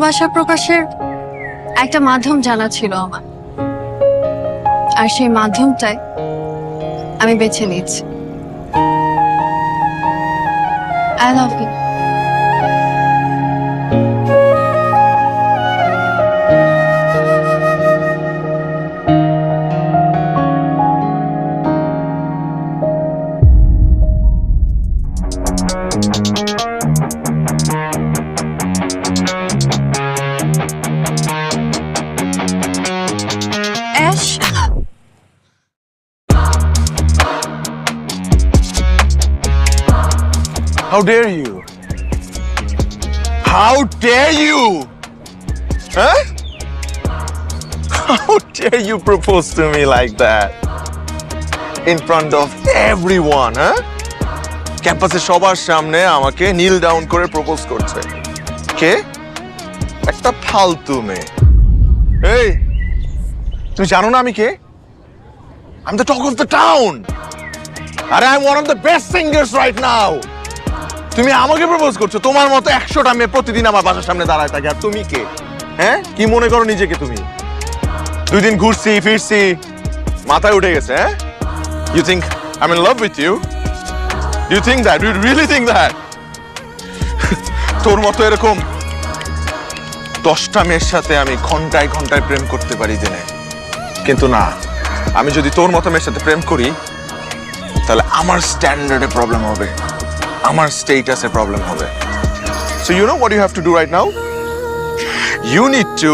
ভালোবাসা প্রকাশের একটা মাধ্যম জানা ছিল আমার, আর সেই মাধ্যমটাই আমি বেছে নিয়েছি। I love you. Ash, How dare you? How dare you? Huh? How dare you propose to me like that? In front of everyone, huh? ক্যাম্পাসে সবার সামনে আমাকে নীল ডাউন করে প্রপোজ করছে। কে? একটা ফালতু মেয়ে। এই, তুমি জানো না আমি কে? I'm the talk of the town. আরে I'm one of the best singers right now. তুমি আমাকে প্রপোজ করছো? তোমার মতো 100টা মেয়ে প্রতিদিন আমার বাসার সামনে দাঁড়ায় থাকে, আর তুমি কে? হ্যাঁ, কি মনে করো নিজেকে তুমি? 2 দিন ঘুরছি ফিরছি, মাথায় উঠে গেছে। হ্যাঁ, you think I'm in love with you? Do you think that? Do you really think that? তোর মতো এরকম 10টা মেয়ের সাথে আমি ঘন্টায় ঘন্টায় প্রেম করতে পারি জেনে, কিন্তু না, আমি যদি তোর মতো মেয়ের সাথে প্রেম করি তাহলে আমার স্ট্যান্ডার্ডে প্রবলেম হবে, আমার স্টেটাসে প্রবলেম হবে। So you know what you have to do right now? You need to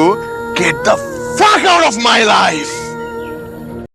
get the fuck out of my life.